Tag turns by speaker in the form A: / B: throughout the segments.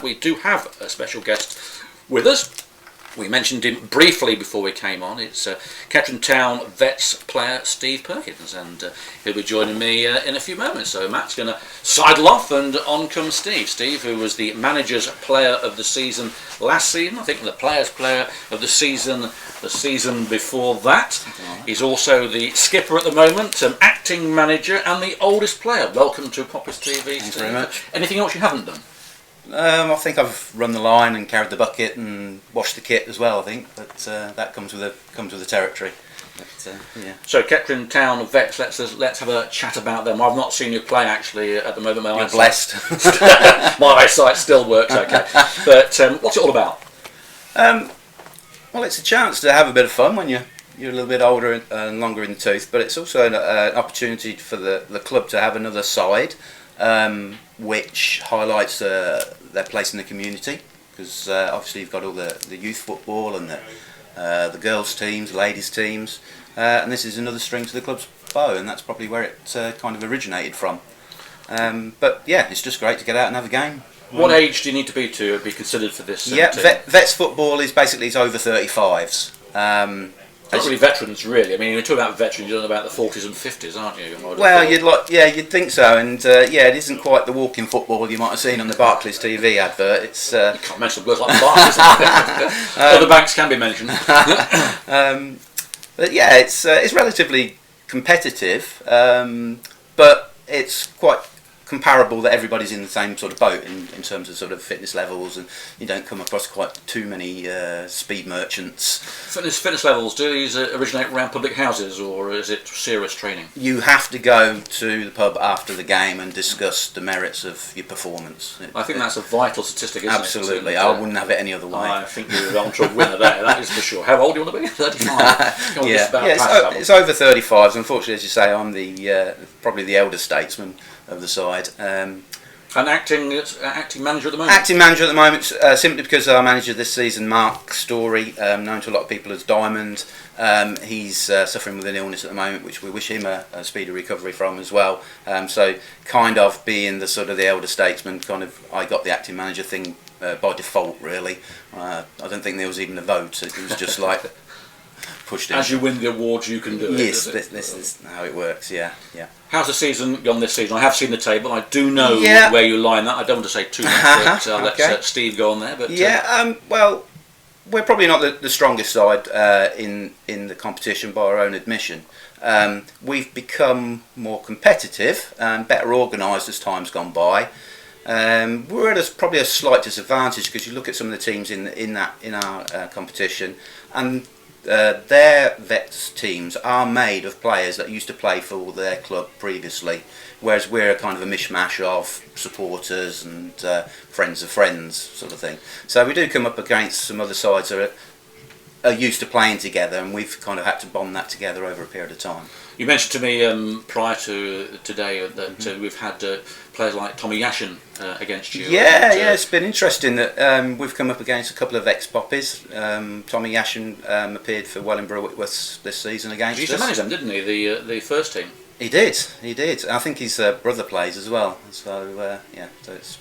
A: We do have a special guest with us. We mentioned him briefly before we came on. It's Kettering Town Vets player Steve Perkins, and he'll be joining me in a few moments. So Matt's going to sidle off, and on comes Steve. Steve, who was the manager's player of the season last season, I think the player's player of the season before that. He's also the skipper at the moment, acting manager, and the oldest player. Welcome to Poppers TV,
B: Thanks
A: Steve.
B: very much.
A: Anything else you haven't done?
B: I think I've run the line and carried the bucket and washed the kit as well. I think, but that comes with the territory. But, yeah.
A: So Kettering Town Vets, let's have a chat about them. I've not seen you play actually at the moment.
B: You're blessed.
A: My eyesight still works okay. But what's it all about?
B: Well, it's a chance to have a bit of fun when you're a little bit older and longer in the tooth. But it's also an opportunity for the club to have another side, which highlights their place in the community, because obviously you've got all the youth football and the girls teams, ladies teams, and this is another string to the club's bow, and that's probably where it kind of originated from. But yeah, it's just great to get out and have a game.
A: What age do you need to be considered for this?
B: Yeah, vets football is basically it's over 35s.
A: Not really veterans, really. I mean, you're talking about veterans, you're talking about the 40s and 50s, aren't you?
B: Well, you'd think so, and it isn't quite the walking football you might have seen on the Barclays TV advert. It's
A: you can't mention the like the Barclays. Other banks can be mentioned.
B: But yeah, it's relatively competitive, but it's quite comparable that everybody's in the same sort of boat in terms of sort of fitness levels, and you don't come across quite too many speed merchants.
A: Fitness levels, do these originate around public houses, or is it serious training?
B: You have to go to the pub after the game and discuss the merits of your performance.
A: I think that's a vital statistic, isn't
B: absolutely.
A: it?
B: I wouldn't have it any other way.
A: I think you're on to a winner there, that is for sure. How old do you want to be? 35?
B: It's over 35s. Unfortunately, as you say, I'm probably the elder statesman of the side.
A: And acting manager at the moment?
B: Acting manager at the moment, simply because our manager this season, Mark Story, known to a lot of people as Diamond, he's suffering with an illness at the moment, which we wish him a speedy recovery from as well. So kind of being the sort of the elder statesman, I got the acting manager thing by default, really. I don't think there was even a vote. It was just like pushed in.
A: As you win the awards, you can do it.
B: Yes, this is how it works. Yeah.
A: How's the season gone this season? I have seen the table. I do know where you line that. I don't want to say too much, but let Steve go on there. But
B: well, we're probably not the strongest side in the competition by our own admission. We've become more competitive and better organised as time's gone by. We're at probably a slight disadvantage because you look at some of the teams in our competition, and their vets teams are made of players that used to play for their club previously, whereas we're a kind of a mishmash of supporters and friends of friends sort of thing. So we do come up against some other sides that are used to playing together, and we've kind of had to bond that together over a period of time.
A: You mentioned to me prior to today that we've had players like Tommy Yashin against you.
B: Yeah, it's been interesting that we've come up against a couple of ex-poppies. Tommy Yashin appeared for Wellingborough Whitworth this season against us.
A: He used to manage them, didn't he, the first team?
B: He did. I think his brother plays as well. So, so it's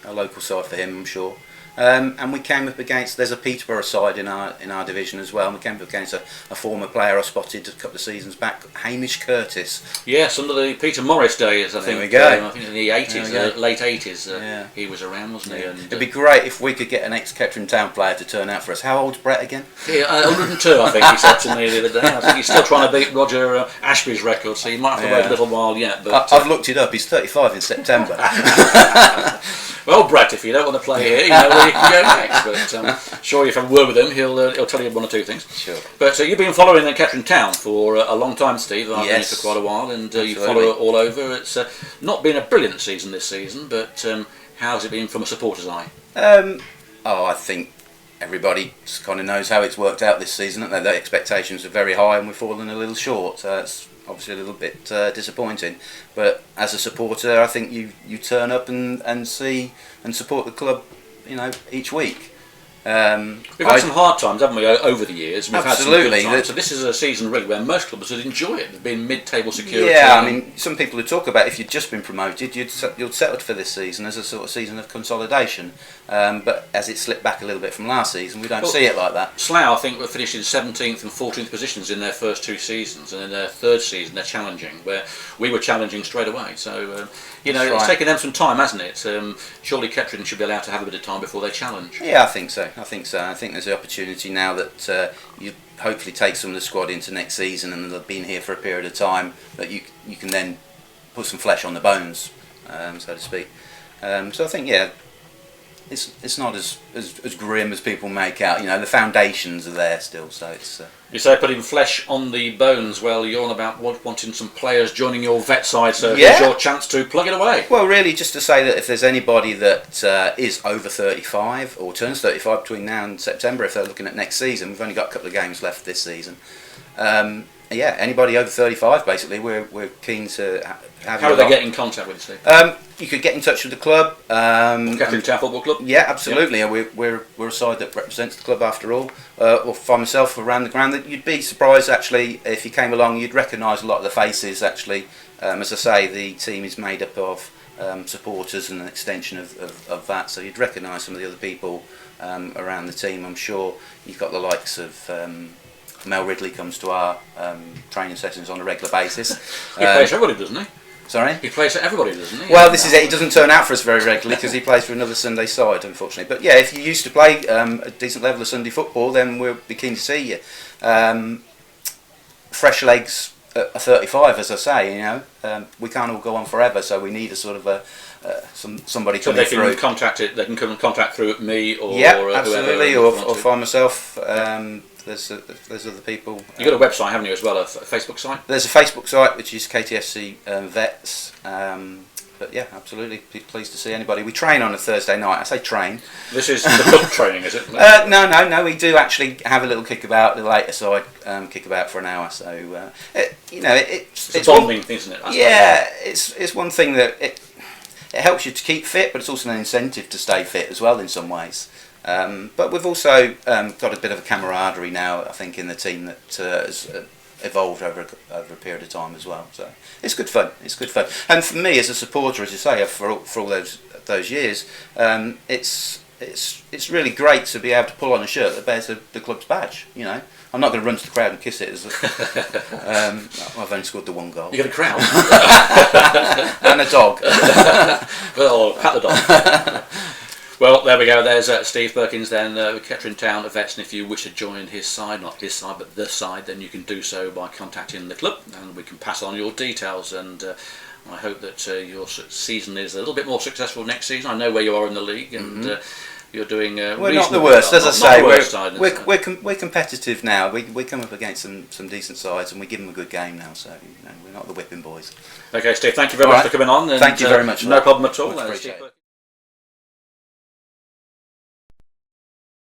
B: a local side for him, I'm sure. And we came up against, there's a Peterborough side in our division as well, and we came up against a former player I spotted a couple of seasons back, Hamish Curtis.
A: Yes, under the Peter Morris days, I think.
B: There we go.
A: I think in the 80s, late 80s, he was around, wasn't he? And,
B: it'd be great if we could get an ex-Kettering Town player to turn out for us. How old's Brett again?
A: Yeah, 102, I think he said to me the other day. I think he's still trying to beat Roger Ashby's record, so he might have to wait a little while yet. But
B: I've looked it up, he's 35 in September.
A: Well, Brett, if you don't want to play here, you know where you can go next. But sure, if you have a word with him, he'll tell you one or two things.
B: Sure.
A: But you've been following Kettering Town for a long time, Steve. I've known you for quite a while, and you follow it all over. It's not been a brilliant season this season, but how's it been from a supporter's eye?
B: I think everybody kind of knows how it's worked out this season. The expectations are very high, and we've fallen a little short. It's obviously a little bit disappointing, but as a supporter, I think you turn up and see and support the club, each week.
A: We've had some hard times, haven't we, over the years? We've
B: Absolutely.
A: Had some good times. So this is a season really where most clubs would enjoy it. They've been mid-table security.
B: Yeah, I mean, some people would talk about if you'd just been promoted, you'd settled for this season as a sort of season of consolidation. But as it slipped back a little bit from last season, we don't see it like that.
A: Slough, I think, were finished in 17th and 14th positions in their first 2 seasons, and in their third season they're challenging, where we were challenging straight away. So, it's taken them some time, hasn't it? Surely Kettering should be allowed to have a bit of time before they challenge.
B: Yeah, I think so. I think there's the opportunity now that you hopefully take some of the squad into next season, and they've been here for a period of time, that you can then put some flesh on the bones, so to speak. So I think, yeah, it's not as grim as people make out. The foundations are there still, so it's.
A: You say putting flesh on the bones. Well, you're on about wanting some players joining your vet side, so here's your chance to plug it away.
B: Well, really, just to say that if there's anybody that is over 35 or turns 35 between now and September, if they're looking at next season, we've only got a couple of games left this season. Yeah, anybody over 35, basically, we're keen to have.
A: How do they get in contact with you, Steve?
B: You could get in touch with the club.
A: Kettering Town Football Club?
B: Yeah, absolutely. Yeah. We're a side that represents the club after all. Or for myself, around the ground, you'd be surprised actually if you came along, you'd recognise a lot of the faces actually. As I say, the team is made up of supporters and an extension of that, so you'd recognise some of the other people around the team. I'm sure you've got the likes of. Mel Ridley comes to our training sessions on a regular basis.
A: He plays for everybody, doesn't he?
B: Sorry?
A: He plays for everybody, doesn't he?
B: Well, this is it. He doesn't turn out for us very regularly because he plays for another Sunday side, unfortunately. But yeah, if you used to play a decent level of Sunday football, then we'll be keen to see you. Fresh legs at 35, as I say, we can't all go on forever, so we need a sort of somebody coming through.
A: So they can contact it. They can come and contact through me or
B: absolutely,
A: whoever
B: or find myself. There's other people.
A: You've got a website, haven't you, as well, a Facebook site?
B: There's a Facebook site which is KTFC Vets. But yeah, absolutely pleased to see anybody. We train on a Thursday night. I say train.
A: This is the club training, is it?
B: No. We do actually have a little kickabout, the later side kickabout for an hour. So it's
A: a bonding thing, isn't it?
B: It's one thing that it helps you to keep fit, but it's also an incentive to stay fit as well in some ways. But we've also got a bit of a camaraderie now, I think, in the team that has evolved over a period of time as well. So it's good fun. And for me, as a supporter, as you say, for all those years, it's really great to be able to pull on a shirt that bears the club's badge. I'm not going to run to the crowd and kiss it. I've only scored the one goal.
A: You got a crowd
B: and a dog.
A: Well, pat the dog. Well, there we go. There's Steve Perkins then, Kettering Town Vets, and if you wish to join his side, not his side, but the side, then you can do so by contacting the club, and we can pass on your details. And I hope that your season is a little bit more successful next season. I know where you are in the league, and you're doing.
B: We're not the worst, as I say. We're competitive now. We come up against some decent sides, and we give them a good game now. So we're not the whipping boys.
A: Okay, Steve. Thank you very much for coming on. And,
B: thank you very much.
A: No problem at all.